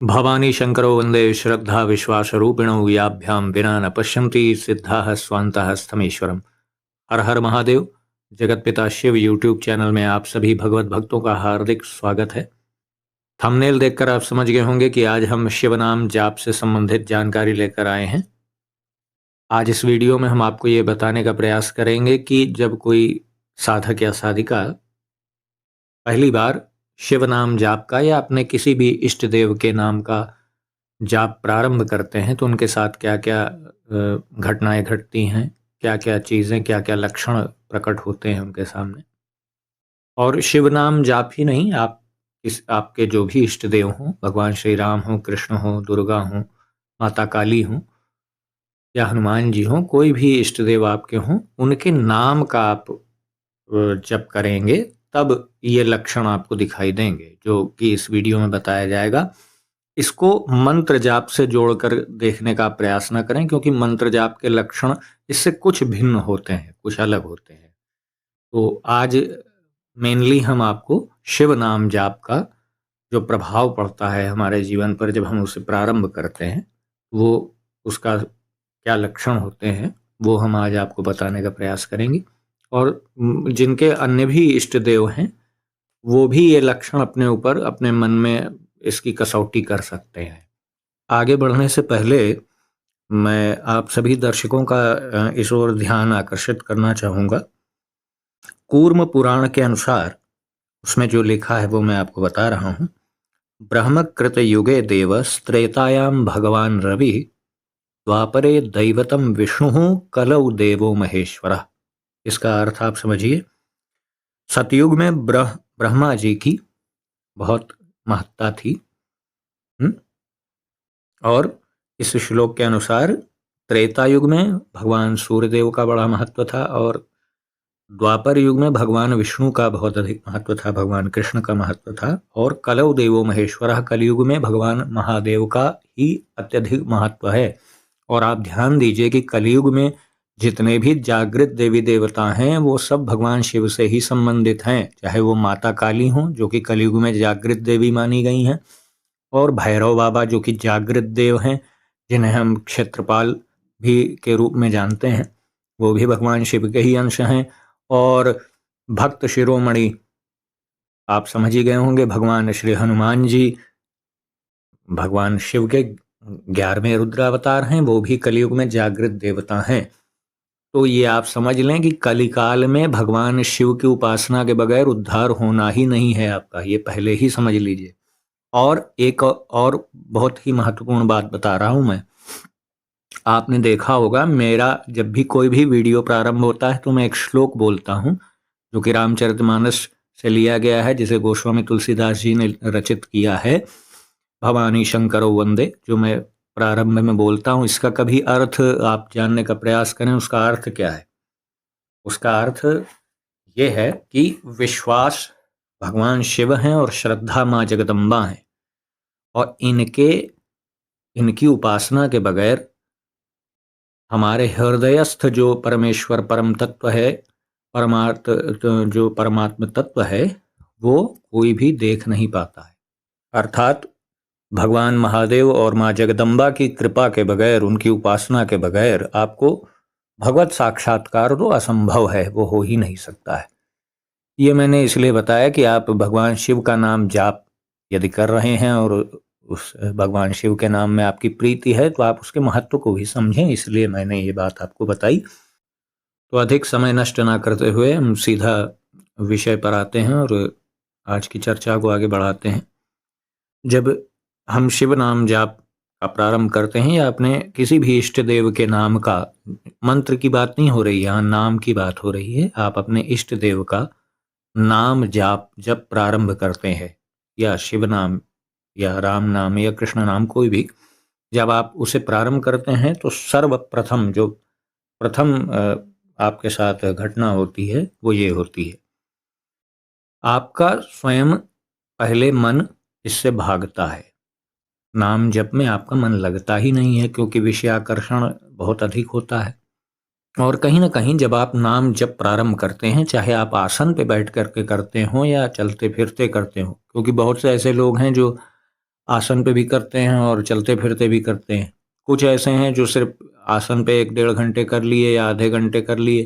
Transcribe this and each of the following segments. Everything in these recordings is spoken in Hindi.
भवानी शंकरो वंदे श्रद्धा विश्वासरूपिणो याभ्यां विना न पश्यन्ति सिद्धाः स्वान्तः स्थमेश्वरम। हर हर महादेव। जगत पिता शिव यूट्यूब चैनल में आप सभी भगवत भक्तों का हार्दिक स्वागत है। थंबनेल देखकर आप समझ गए होंगे कि आज हम शिव नाम जाप से संबंधित जानकारी लेकर आए हैं। आज इस वीडियो में हम आपको ये बताने का प्रयास करेंगे कि जब कोई साधक या साधिका पहली बार शिव नाम जाप का या अपने किसी भी इष्ट देव के नाम का जाप प्रारंभ करते हैं तो उनके साथ क्या क्या घटनाएं घटती हैं, क्या क्या चीज़ें, क्या क्या लक्षण प्रकट होते हैं उनके सामने। और शिव नाम जाप ही नहीं, आपके जो भी इष्ट देव हों, भगवान श्री राम हो, कृष्ण हो, दुर्गा हो, माता काली हो या हनुमान जी हों, कोई भी इष्ट देव आपके हों, उनके नाम का आप जप करेंगे तब ये लक्षण आपको दिखाई देंगे जो कि इस वीडियो में बताया जाएगा। इसको मंत्र जाप से जोड़कर देखने का प्रयास न करें, क्योंकि मंत्र जाप के लक्षण इससे कुछ भिन्न होते हैं, कुछ अलग होते हैं। तो आज मेनली हम आपको शिव नाम जाप का जो प्रभाव पड़ता है हमारे जीवन पर जब हम उसे प्रारंभ करते हैं, वो उसका क्या लक्षण होते हैं वो हम आज आपको बताने का प्रयास करेंगे। और जिनके अन्य भी इष्ट देव हैं वो भी ये लक्षण अपने ऊपर, अपने मन में इसकी कसौटी कर सकते हैं। आगे बढ़ने से पहले मैं आप सभी दर्शकों का इस ओर ध्यान आकर्षित करना चाहूँगा। कूर्म पुराण के अनुसार उसमें जो लिखा है वो मैं आपको बता रहा हूँ। ब्रह्मकृत युगे देवस्त्रेतायाम भगवान रवि द्वापरे दैवतम विष्णु कलौ देवो महेश्वरः। इसका अर्थ आप समझिए। सतयुग में ब्रह्मा जी की बहुत महत्ता थी। और इस श्लोक के अनुसार त्रेता युग में भगवान सूर्यदेव का बड़ा महत्व था और द्वापर युग में भगवान विष्णु का बहुत अधिक महत्व था, भगवान कृष्ण का महत्व था। और कलौ देवो महेश्वरः, कलयुग में भगवान महादेव का ही अत्यधिक महत्व है। और आप ध्यान दीजिए कि कलयुग में जितने भी जागृत देवी देवता हैं वो सब भगवान शिव से ही संबंधित हैं, चाहे वो माता काली हों जो कि कलयुग में जागृत देवी मानी गई हैं, और भैरव बाबा जो कि जागृत देव हैं, जिन्हें हम क्षेत्रपाल भी के रूप में जानते हैं, वो भी भगवान शिव के ही अंश हैं। और भक्त शिरोमणि आप समझ ही गए होंगे, भगवान श्री हनुमान जी भगवान शिव के 11वें रुद्रावतार हैं, वो भी कलयुग में जागृत देवता हैं। तो ये आप समझ लें कि कलिकाल में भगवान शिव की उपासना के बगैर उद्धार होना ही नहीं है आपका, ये पहले ही समझ लीजिए। और एक और बहुत ही महत्वपूर्ण बात बता रहा हूं मैं। आपने देखा होगा, मेरा जब भी कोई भी वीडियो प्रारंभ होता है तो मैं एक श्लोक बोलता हूं जो कि रामचरितमानस से लिया गया है, जिसे गोस्वामी तुलसीदास जी ने रचित किया है। भवानी शंकरो वंदे, जो मैं प्रारंभ में बोलता हूं, इसका कभी अर्थ आप जानने का प्रयास करें। उसका अर्थ क्या है? उसका अर्थ ये है कि विश्वास भगवान शिव हैं और श्रद्धा माँ जगदम्बा हैं, और इनकी उपासना के बगैर हमारे हृदयस्थ जो परमेश्वर परम तत्व है, जो परमात्म तत्व है, वो कोई भी देख नहीं पाता है। अर्थात भगवान महादेव और माँ जगदम्बा की कृपा के बगैर, उनकी उपासना के बगैर आपको भगवत साक्षात्कार तो असंभव है, वो हो ही नहीं सकता है। ये मैंने इसलिए बताया कि आप भगवान शिव का नाम जाप यदि कर रहे हैं और उस भगवान शिव के नाम में आपकी प्रीति है तो आप उसके महत्व को भी समझें, इसलिए मैंने ये बात आपको बताई। तो अधिक समय नष्ट ना करते हुए हम सीधा विषय पर आते हैं और आज की चर्चा को आगे बढ़ाते हैं। जब हम शिव नाम जाप का प्रारंभ करते हैं या अपने किसी भी इष्ट देव के नाम का, मंत्र की बात नहीं हो रही, यहाँ नाम की बात हो रही है, आप अपने इष्ट देव का नाम जाप जब प्रारंभ करते हैं, या शिव नाम या राम नाम या कृष्ण नाम, कोई भी जब आप उसे प्रारंभ करते हैं तो सर्वप्रथम जो प्रथम आपके साथ घटना होती है वो ये होती है, आपका स्वयं पहले मन इससे भागता है। नाम जप में आपका मन लगता ही नहीं है, क्योंकि विषयाकर्षण बहुत अधिक होता है। और कहीं ना कहीं जब आप नाम जप प्रारंभ करते हैं, चाहे आप आसन पे बैठ करके करते हो या चलते फिरते करते हो, क्योंकि बहुत से ऐसे लोग हैं जो आसन पे भी करते हैं और चलते फिरते भी करते हैं। कुछ ऐसे हैं जो सिर्फ आसन पे 1 डेढ़ घंटे कर लिए या आधे घंटे कर लिए,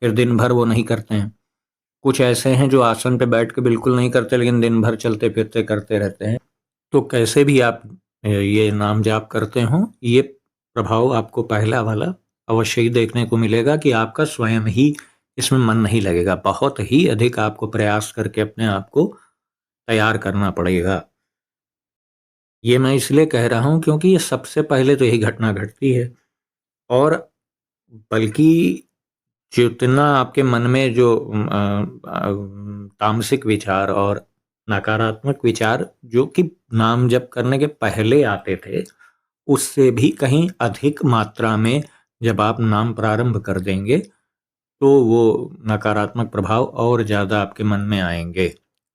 फिर दिन भर वो नहीं करते हैं। कुछ ऐसे हैं जो आसन पे बैठ के बिल्कुल नहीं करते लेकिन दिन भर चलते फिरते करते रहते हैं। तो कैसे भी आप ये नाम जाप करते हो, ये प्रभाव आपको पहला वाला अवश्य ही देखने को मिलेगा कि आपका स्वयं ही इसमें मन नहीं लगेगा। बहुत ही अधिक आपको प्रयास करके अपने आप को तैयार करना पड़ेगा। ये मैं इसलिए कह रहा हूँ क्योंकि ये सबसे पहले तो यही घटना घटती है, और बल्कि जितना आपके मन में जो तामसिक विचार और नकारात्मक विचार जो कि नाम जप करने के पहले आते थे, उससे भी कहीं अधिक मात्रा में जब आप नाम प्रारंभ कर देंगे तो वो नकारात्मक प्रभाव और ज़्यादा आपके मन में आएंगे।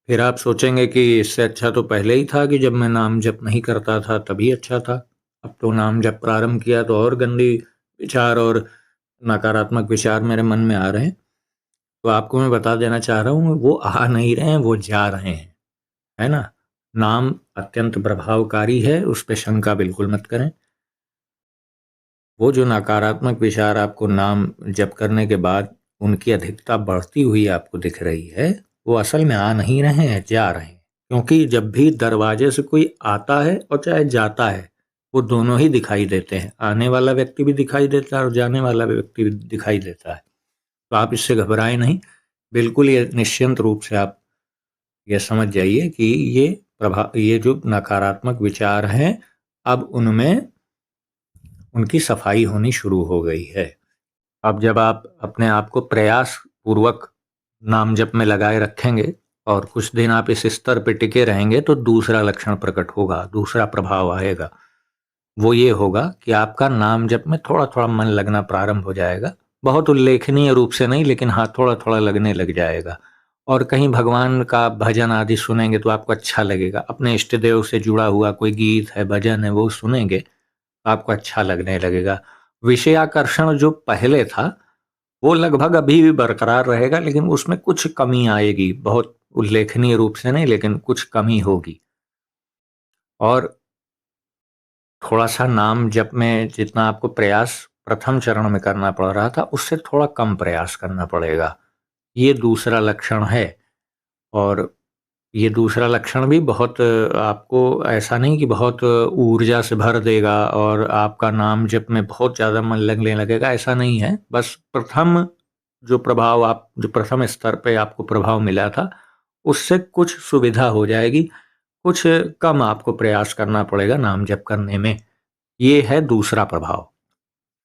फिर आप सोचेंगे कि इससे अच्छा तो पहले ही था कि जब मैं नाम जप नहीं करता था तभी अच्छा था। अब तो नाम जप प्रारंभ किया तो और गंदी विचार और नकारात्मक विचार मेरे मन में आ रहे हैं। तो आपको मैं बता देना चाह रहा हूँ, वो आ नहीं रहे हैं, वो जा रहे हैं, है ना? नाम अत्यंत प्रभावकारी है, उस पे शंका बिल्कुल मत करें। वो जो नकारात्मक विचार आपको नाम जप करने के बाद उनकी अधिकता बढ़ती हुई आपको दिख रही है, वो असल में आ नहीं रहे हैं, जा रहे हैं। क्योंकि जब भी दरवाजे से कोई आता है और चाहे जाता है, वो दोनों ही दिखाई देते हैं। आने वाला व्यक्ति भी दिखाई देता है और जाने वाला व्यक्ति भी दिखाई देता है। तो आप इससे घबराएं नहीं, बिल्कुल ये निश्चिंत रूप से आप ये समझ जाइए कि ये जो नकारात्मक विचार हैं, अब उनमें उनकी सफाई होनी शुरू हो गई है। अब जब आप अपने आप को प्रयास पूर्वक नाम जप में लगाए रखेंगे और कुछ दिन आप इस स्तर पे टिके रहेंगे तो दूसरा लक्षण प्रकट होगा, दूसरा प्रभाव आएगा। वो ये होगा कि आपका नाम जप में थोड़ा थोड़ा मन लगना प्रारंभ हो जाएगा। बहुत उल्लेखनीय रूप से नहीं, लेकिन हाँ थोड़ा थोड़ा लगने लग जाएगा। और कहीं भगवान का भजन आदि सुनेंगे तो आपको अच्छा लगेगा। अपने इष्ट देव से जुड़ा हुआ कोई गीत है, भजन है, वो सुनेंगे तो आपको अच्छा लगने लगेगा। विषयाकर्षण जो पहले था वो लगभग अभी भी बरकरार रहेगा, लेकिन उसमें कुछ कमी आएगी, बहुत उल्लेखनीय रूप से नहीं, लेकिन कुछ कमी होगी। और थोड़ा सा नाम जप में जितना आपको प्रयास प्रथम चरण में करना पड़ रहा था, उससे थोड़ा कम प्रयास करना पड़ेगा। ये दूसरा लक्षण है। और ये दूसरा लक्षण भी बहुत आपको ऐसा नहीं कि बहुत ऊर्जा से भर देगा और आपका नाम जप में बहुत ज़्यादा मन लगने लगेगा, ऐसा नहीं है। बस जो प्रथम स्तर पे आपको प्रभाव मिला था, उससे कुछ सुविधा हो जाएगी, कुछ कम आपको प्रयास करना पड़ेगा नाम जप करने में। ये है दूसरा प्रभाव।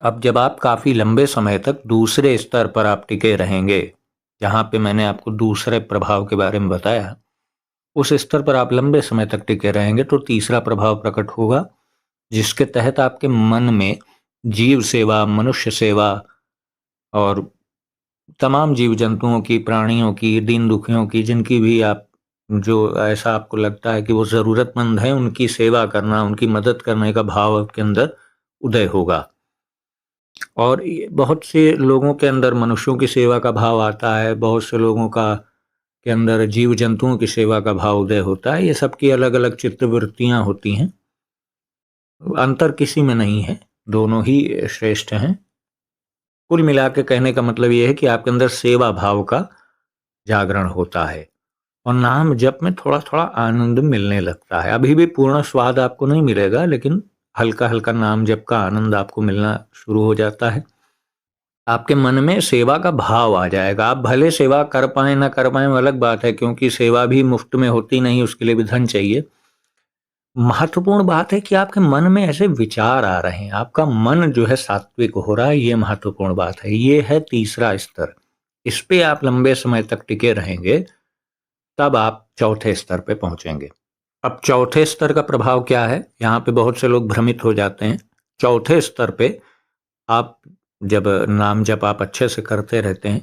अब जब आप काफ़ी लंबे समय तक दूसरे स्तर पर आप टिके रहेंगे, जहाँ पे मैंने आपको दूसरे प्रभाव के बारे में बताया, उस स्तर पर आप लंबे समय तक टिके रहेंगे तो तीसरा प्रभाव प्रकट होगा, जिसके तहत आपके मन में जीव सेवा, मनुष्य सेवा और तमाम जीव जंतुओं की, प्राणियों की, दीन दुखियों की, जिनकी भी आप जो ऐसा आपको लगता है कि वो ज़रूरतमंद है, उनकी सेवा करना, उनकी मदद करने का भाव आपके अंदर उदय होगा। और बहुत से लोगों के अंदर मनुष्यों की सेवा का भाव आता है, बहुत से लोगों का के अंदर जीव जंतुओं की सेवा का भाव उदय होता है। ये सबकी अलग अलग चित्तवृत्तियां होती हैं, अंतर किसी में नहीं है, दोनों ही श्रेष्ठ हैं। कुल मिला के कहने का मतलब ये है कि आपके अंदर सेवा भाव का जागरण होता है और नाम जप में थोड़ा थोड़ा आनंद मिलने लगता है। अभी भी पूर्ण स्वाद आपको नहीं मिलेगा, लेकिन हल्का हल्का नाम जप का आनंद आपको मिलना शुरू हो जाता है। आपके मन में सेवा का भाव आ जाएगा। आप भले सेवा कर पाए ना कर पाए, अलग बात है, क्योंकि सेवा भी मुफ्त में होती नहीं, उसके लिए भी धन चाहिए। महत्वपूर्ण बात है कि आपके मन में ऐसे विचार आ रहे हैं, आपका मन जो है सात्विक हो रहा है, ये महत्वपूर्ण बात है। ये है तीसरा स्तर। इस पे आप लंबे समय तक टिके रहेंगे, तब आप चौथे स्तर पे पहुंचेंगे। अब चौथे स्तर का प्रभाव क्या है, यहाँ पे बहुत से लोग भ्रमित हो जाते हैं। चौथे स्तर पे आप जब नाम जप आप अच्छे से करते रहते हैं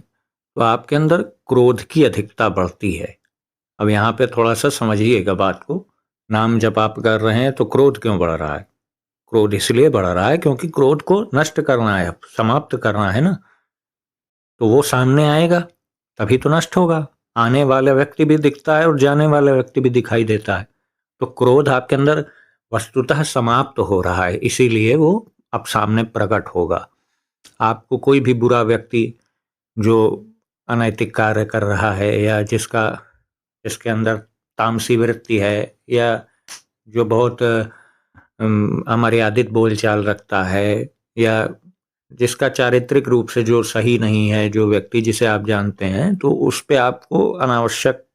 तो आपके अंदर क्रोध की अधिकता बढ़ती है। अब यहाँ पे थोड़ा सा समझिएगा बात को। नाम जप आप कर रहे हैं तो क्रोध क्यों बढ़ रहा है? क्रोध इसलिए बढ़ रहा है क्योंकि क्रोध को नष्ट करना है, समाप्त करना है ना। तो वो सामने आएगा तभी तो नष्ट होगा। आने वाला व्यक्ति भी दिखता है और जाने वाला व्यक्ति भी दिखाई देता है। तो क्रोध आपके अंदर वस्तुतः समाप्त हो रहा है, इसीलिए वो अब सामने प्रकट होगा। आपको कोई भी बुरा व्यक्ति जो अनैतिक कार्य कर रहा है या जिसके अंदर तामसी वृत्ति है या जो बहुत अमर्यादित बोलचाल रखता है या जिसका चारित्रिक रूप से जो सही नहीं है, जो व्यक्ति जिसे आप जानते हैं, तो उस पे आपको अनावश्यक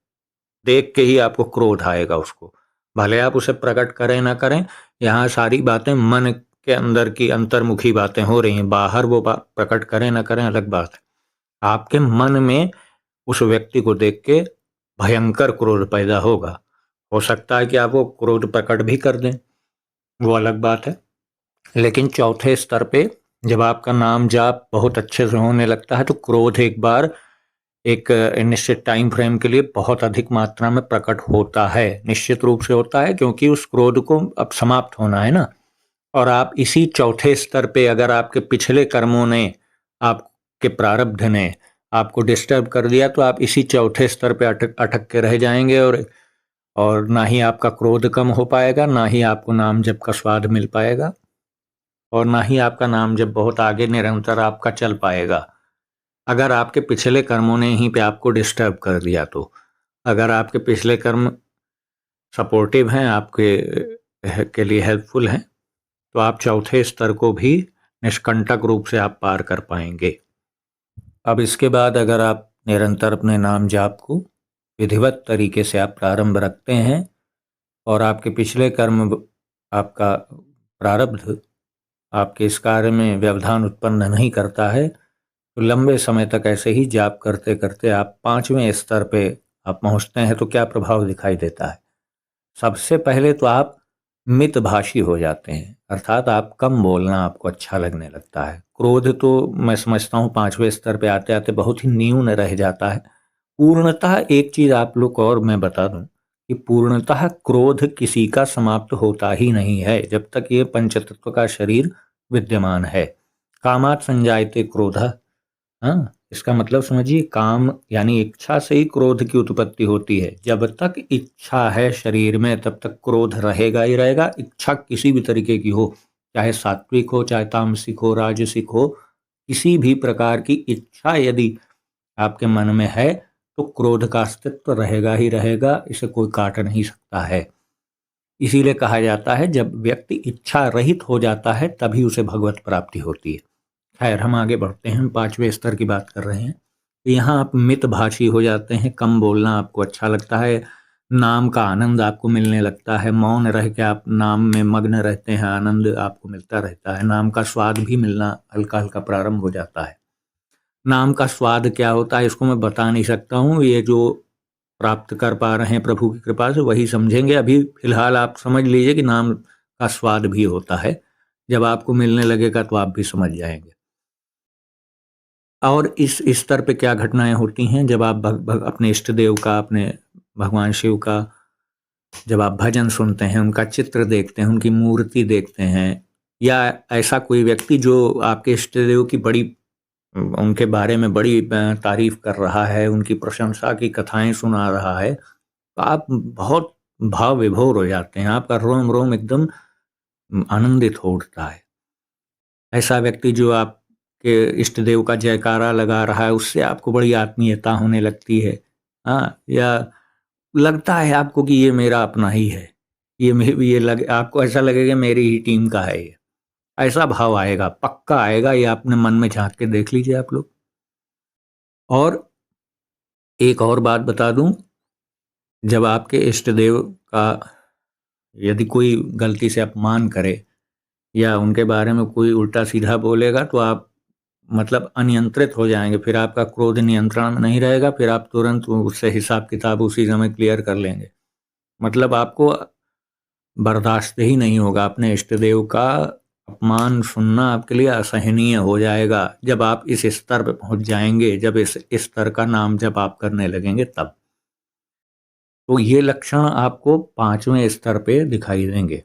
देख के ही आपको क्रोध आएगा उसको। भले आप उसे प्रकट करें ना करें, यहाँ सारी बातें मन के अंदर की अंतर्मुखी बातें हो रही हैं। बाहर वो प्रकट करें ना करें अलग बात है। आपके मन में उस व्यक्ति को देख के भयंकर क्रोध पैदा होगा। हो सकता है कि आप वो क्रोध प्रकट भी कर दें, वो अलग बात है। लेकिन चौथे स्तर पे जब आपका नाम जाप बहुत अच्छे से होने लगता है तो क्रोध एक बार एक निश्चित टाइम फ्रेम के लिए बहुत अधिक मात्रा में प्रकट होता है। निश्चित रूप से होता है, क्योंकि उस क्रोध को अब समाप्त होना है ना। और आप इसी चौथे स्तर पे अगर आपके पिछले कर्मों ने, आपके प्रारब्ध ने आपको डिस्टर्ब कर दिया, तो आप इसी चौथे स्तर पे अटक के रह जाएंगे और ना ही आपका क्रोध कम हो पाएगा, ना ही आपको नाम जप का स्वाद मिल पाएगा, और ना ही आपका नाम जप बहुत आगे निरंतर आपका चल पाएगा। अगर आपके पिछले कर्मों ने ही पे आपको डिस्टर्ब कर दिया तो। अगर आपके पिछले कर्म सपोर्टिव हैं, आपके के लिए हेल्पफुल हैं, तो आप चौथे स्तर को भी निष्कंटक रूप से आप पार कर पाएंगे। अब इसके बाद अगर आप निरंतर अपने नाम जाप को विधिवत तरीके से आप प्रारंभ रखते हैं और आपके पिछले कर्म, आपका प्रारब्ध आपके इस कार्य में व्यवधान उत्पन्न नहीं करता है, तो लंबे समय तक ऐसे ही जाप करते करते आप 5वें स्तर पे आप पहुंचते हैं। तो क्या प्रभाव दिखाई देता है? सबसे पहले तो आप मितभाषी हो जाते हैं, अर्थात आप कम बोलना आपको अच्छा लगने लगता है। क्रोध तो मैं समझता हूँ 5वें स्तर पे आते आते बहुत ही न्यून रह जाता है। पूर्णतः एक चीज आप लोग को और मैं बता दूं कि पूर्णतः क्रोध किसी का समाप्त होता ही नहीं है जब तक ये पंचतत्व का शरीर विद्यमान है। कामात् संजायते क्रोधः। हाँ, इसका मतलब समझिए, काम यानी इच्छा से ही क्रोध की उत्पत्ति होती है। जब तक इच्छा है शरीर में तब तक क्रोध रहेगा ही रहेगा। इच्छा किसी भी तरीके की हो, चाहे सात्विक हो, चाहे तामसिक हो, राजसिक हो, किसी भी प्रकार की इच्छा यदि आपके मन में है तो क्रोध का अस्तित्व रहेगा ही रहेगा, इसे कोई काट नहीं सकता है। इसीलिए कहा जाता है जब व्यक्ति इच्छा रहित हो जाता है तभी उसे भगवत प्राप्ति होती है। खैर, हम आगे बढ़ते हैं, हम 5वें स्तर की बात कर रहे हैं। यहाँ आप मितभाषी हो जाते हैं, कम बोलना आपको अच्छा लगता है, नाम का आनंद आपको मिलने लगता है, मौन रह के आप नाम में मग्न रहते हैं, आनंद आपको मिलता रहता है, नाम का स्वाद भी मिलना हल्का हल्का प्रारंभ हो जाता है। नाम का स्वाद क्या होता है इसको मैं बता नहीं सकता हूँ, ये जो प्राप्त कर पा रहे हैं प्रभु की कृपा से वही समझेंगे। अभी फिलहाल आप समझ लीजिए कि नाम का स्वाद भी होता है, जब आपको मिलने लगेगा तो आप भी समझ जाएंगे। और इस स्तर पे क्या घटनाएं होती हैं जब आप अपने इष्ट देव का, अपने भगवान शिव का जब आप भजन सुनते हैं, उनका चित्र देखते हैं, उनकी मूर्ति देखते हैं, या ऐसा कोई व्यक्ति जो आपके इष्ट देव की बड़ी, उनके बारे में बड़ी तारीफ कर रहा है, उनकी प्रशंसा की कथाएं सुना रहा है, तो आप बहुत भाव विभोर हो जाते हैं, आपका रोम रोम एकदम आनंदित हो उठता है। ऐसा व्यक्ति जो आपके इष्ट देव का जयकारा लगा रहा है, उससे आपको बड़ी आत्मीयता होने लगती है। हाँ, या लगता है आपको कि ये मेरा अपना ही है, आपको ऐसा लगेगा मेरी ही टीम का है ये। ऐसा भाव आएगा, पक्का आएगा, ये अपने मन में झांक के देख लीजिए आप लोग। और एक और बात बता दूं, जब आपके इष्ट देव का यदि कोई गलती से अपमान करे या उनके बारे में कोई उल्टा सीधा बोलेगा तो आप मतलब अनियंत्रित हो जाएंगे, फिर आपका क्रोध नियंत्रण में नहीं रहेगा, फिर आप तुरंत उससे हिसाब किताब उसी समय क्लियर कर लेंगे। मतलब आपको बर्दाश्त ही नहीं होगा, अपने इष्ट देव का अपमान सुनना आपके लिए असहनीय हो जाएगा। जब आप इस स्तर पर पहुंच जाएंगे, जब इस स्तर का नाम जब आप करने लगेंगे तब, तो ये लक्षण आपको 5वें स्तर पे दिखाई देंगे।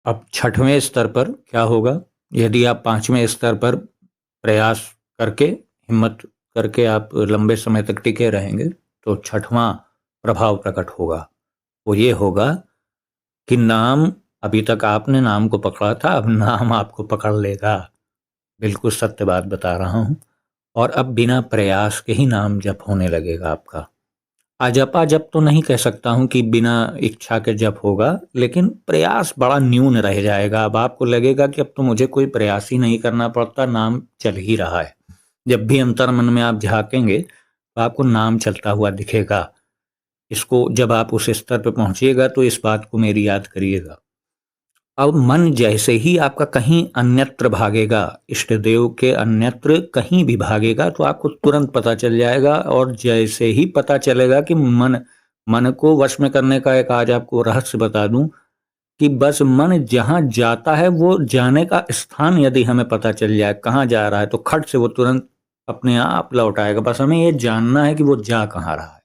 अब 6वें स्तर पर क्या होगा? यदि आप 5वें स्तर पर प्रयास करके, हिम्मत करके आप लंबे समय तक टिके रहेंगे तो 6वां प्रभाव प्रकट होगा। वो ये होगा कि नाम, अभी तक आपने नाम को पकड़ा था, अब नाम आपको पकड़ लेगा। बिल्कुल सत्य बात बता रहा हूँ। और अब बिना प्रयास के ही नाम जप होने लगेगा आपका। अजपा जप तो नहीं कह सकता हूँ कि बिना इच्छा के जप होगा, लेकिन प्रयास बड़ा न्यून रह जाएगा। अब आपको लगेगा कि अब तो मुझे कोई प्रयास ही नहीं करना पड़ता, नाम चल ही रहा है। जब भी अंतर मन में आप झांकेंगे तो आपको नाम चलता हुआ दिखेगा। इसको जब आप उस स्तर पर पहुंचिएगा तो इस बात को मेरी याद करिएगा। अब मन जैसे ही आपका कहीं अन्यत्र भागेगा, इष्ट देव के अन्यत्र कहीं भी भागेगा, तो आपको तुरंत पता चल जाएगा। और जैसे ही पता चलेगा कि मन को वश में करने का एक आज आपको रहस्य बता दूं कि बस मन जहां जाता है, वो जाने का स्थान यदि हमें पता चल जाए कहाँ जा रहा है, तो खट से वो तुरंत अपने आप लौट आएगा। बस हमें ये जानना है कि वो जा कहाँ रहा है।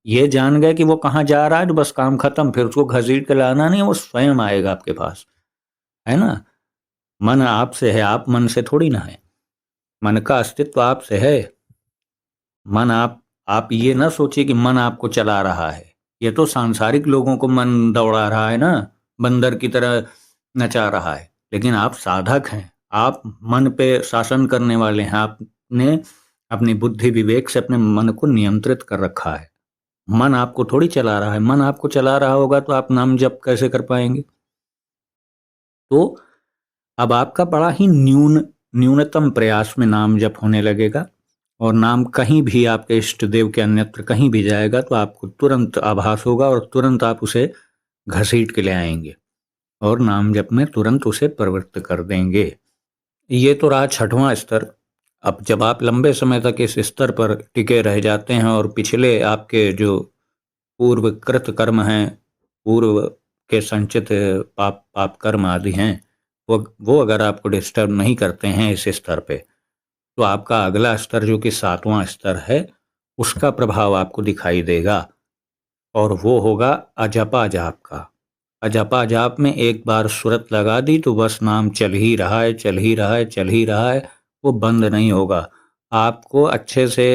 ये जान गए कि वो कहाँ जा रहा है तो बस काम खत्म। फिर उसको घसीट के लाना नहीं, वो स्वयं आएगा आपके पास, है ना। मन आपसे है, आप मन से थोड़ी ना है। मन का अस्तित्व आपसे है। मन आप ये ना सोचिए कि मन आपको चला रहा है। ये तो सांसारिक लोगों को मन दौड़ा रहा है ना, बंदर की तरह नचा रहा है। लेकिन आप साधक हैं, आप मन पे शासन करने वाले हैं। आपने अपनी बुद्धि विवेक से अपने मन को नियंत्रित कर रखा है। मन आपको थोड़ी चला रहा है। मन आपको चला रहा होगा तो आप नाम जप कैसे कर पाएंगे। तो अब आपका बड़ा ही न्यूनतम प्रयास में नाम जप होने लगेगा। और नाम कहीं भी आपके इष्ट देव के अन्यत्र कहीं भी जाएगा तो आपको तुरंत आभास होगा और तुरंत आप उसे घसीट के ले आएंगे और नाम जप में तुरंत उसे प्रवृत्त कर देंगे। ये तो रहा छठवां स्तर। अब जब आप लंबे समय तक इस स्तर पर टिके रह जाते हैं और पिछले आपके जो पूर्व कृत कर्म हैं, पूर्व के संचित पाप पाप कर्म आदि हैं, वो अगर आपको डिस्टर्ब नहीं करते हैं इस स्तर पे, तो आपका अगला स्तर जो कि सातवां स्तर है, उसका प्रभाव आपको दिखाई देगा। और वो होगा अजपा जाप का। अजपा जाप में एक बार सुरत लगा दी तो बस नाम चल ही रहा है, चल ही रहा है, चल ही रहा है। वो बंद नहीं होगा। आपको अच्छे से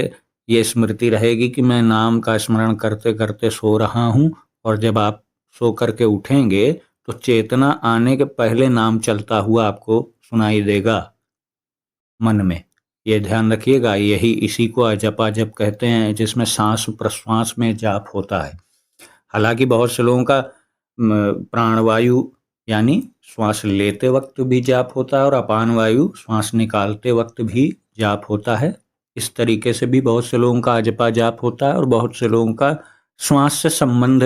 ये स्मृति रहेगी कि मैं नाम का स्मरण करते करते सो रहा हूँ। और जब आप सो करके उठेंगे तो चेतना आने के पहले नाम चलता हुआ आपको सुनाई देगा मन में। ये ध्यान रखिएगा। यही इसी को अजपा जप कहते हैं, जिसमें सांस प्रश्वास में जाप होता है। हालांकि बहुत से लोगों का प्राणवायु यानी श्वास लेते वक्त भी जाप होता है और अपान वायु श्वास निकालते वक्त भी जाप होता है। इस तरीके से भी बहुत से लोगों का अजपा जाप होता है। और बहुत से लोगों का श्वास से संबंध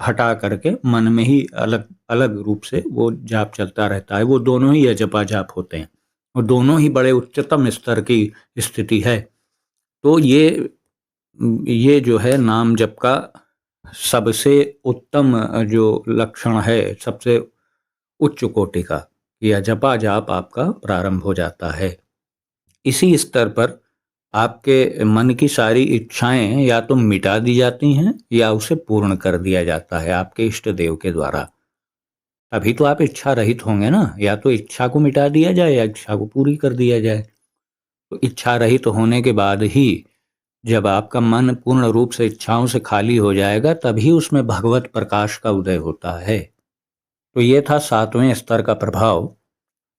हटा करके मन में ही अलग अलग रूप से वो जाप चलता रहता है। वो दोनों ही अजपा जाप होते हैं और दोनों ही बड़े उच्चतम स्तर की स्थिति है। तो ये जो है नाम जप का सबसे उत्तम जो लक्षण है, सबसे उच्च कोटि का, यह जपा जाप आपका प्रारंभ हो जाता है। इसी स्तर पर आपके मन की सारी इच्छाएं या तो मिटा दी जाती हैं या उसे पूर्ण कर दिया जाता है आपके इष्ट देव के द्वारा। अभी तो आप इच्छा रहित होंगे ना, या तो इच्छा को मिटा दिया जाए या इच्छा को पूरी कर दिया जाए। तो इच्छा रहित होने के बाद ही जब आपका मन पूर्ण रूप से इच्छाओं से खाली हो जाएगा, तभी उसमें भगवत प्रकाश का उदय होता है। तो ये था सातवें स्तर का प्रभाव।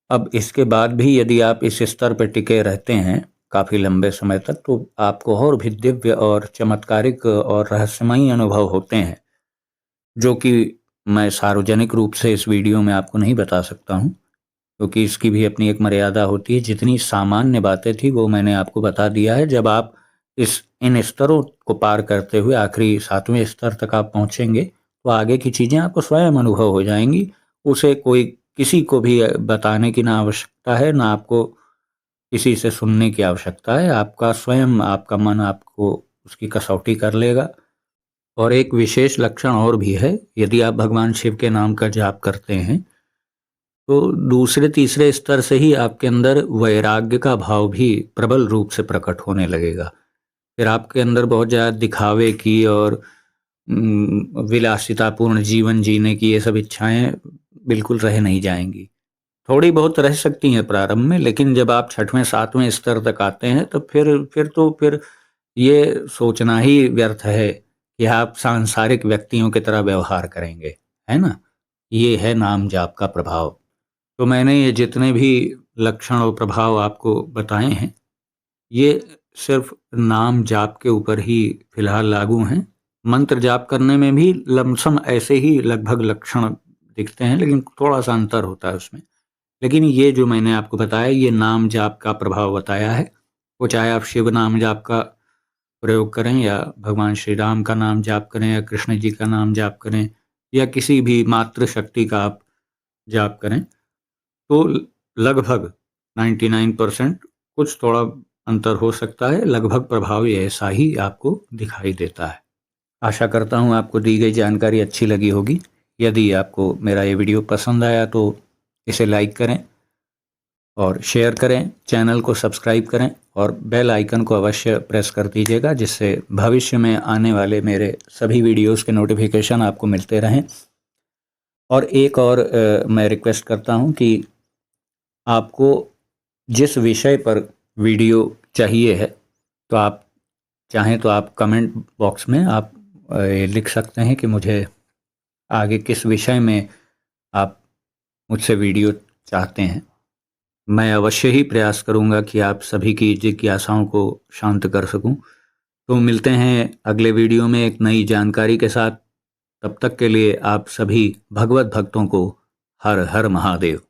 अब इसके बाद भी यदि आप इस स्तर पर टिके रहते हैं काफी लंबे समय तक, तो आपको और भी दिव्य और चमत्कारिक और रहस्यमयी अनुभव होते हैं, जो कि मैं सार्वजनिक रूप से इस वीडियो में आपको नहीं बता सकता हूँ, क्योंकि इसकी भी अपनी एक मर्यादा होती है। जितनी सामान्य बातें थी वो मैंने आपको बता दिया है। जब आप इन स्तरों को पार करते हुए आखिरी सातवें स्तर तक आप पहुंचेंगे तो आगे की चीज़ें आपको स्वयं अनुभव हो जाएंगी। उसे कोई किसी को भी बताने की ना आवश्यकता है, ना आपको किसी से सुनने की आवश्यकता है। आपका स्वयं आपका मन आपको उसकी कसौटी कर लेगा। और एक विशेष लक्षण और भी है, यदि आप भगवान शिव के नाम का जाप करते हैं तो दूसरे तीसरे स्तर से ही आपके अंदर वैराग्य का भाव भी प्रबल रूप से प्रकट होने लगेगा। फिर आपके अंदर बहुत ज़्यादा दिखावे की और विलासितापूर्ण जीवन जीने की ये सब इच्छाएं बिल्कुल रह नहीं जाएंगी। थोड़ी बहुत रह सकती हैं प्रारंभ में, लेकिन जब आप छठवें सातवें स्तर तक आते हैं तो फिर ये सोचना ही व्यर्थ है कि आप सांसारिक व्यक्तियों की तरह व्यवहार करेंगे, है ना? ये है नाम जाप का प्रभाव। तो मैंने ये जितने भी लक्षण और प्रभाव आपको बताए हैं, ये सिर्फ नाम जाप के ऊपर ही फिलहाल लागू हैं। मंत्र जाप करने में भी लमसम ऐसे ही लगभग लक्षण दिखते हैं, लेकिन थोड़ा-सा अंतर होता है उसमें। लेकिन ये जो मैंने आपको बताया, ये नाम जाप का प्रभाव बताया है। वो चाहे आप शिव नाम जाप का प्रयोग करें या भगवान श्री राम का नाम जाप करें या कृष्ण जी का नाम जाप करें या किसी भी मातृ शक्ति का आप जाप करें, तो लगभग 99% कुछ थोड़ा अंतर हो सकता है, लगभग प्रभाव ये ऐसा ही आपको दिखाई देता है। आशा करता हूँ आपको दी गई जानकारी अच्छी लगी होगी। यदि आपको मेरा ये वीडियो पसंद आया तो इसे लाइक करें और शेयर करें, चैनल को सब्सक्राइब करें और बेल आइकन को अवश्य प्रेस कर दीजिएगा, जिससे भविष्य में आने वाले मेरे सभी वीडियोस के नोटिफिकेशन आपको मिलते रहें। और एक और मैं रिक्वेस्ट करता हूं कि आपको जिस विषय पर वीडियो चाहिए है, तो आप चाहें तो आप कमेंट बॉक्स में आप लिख सकते हैं कि मुझे आगे किस विषय में आप मुझसे वीडियो चाहते हैं। मैं अवश्य ही प्रयास करूंगा कि आप सभी की जिज्ञासाओं को शांत कर सकूं। तो मिलते हैं अगले वीडियो में एक नई जानकारी के साथ। तब तक के लिए आप सभी भगवत भक्तों को हर हर महादेव।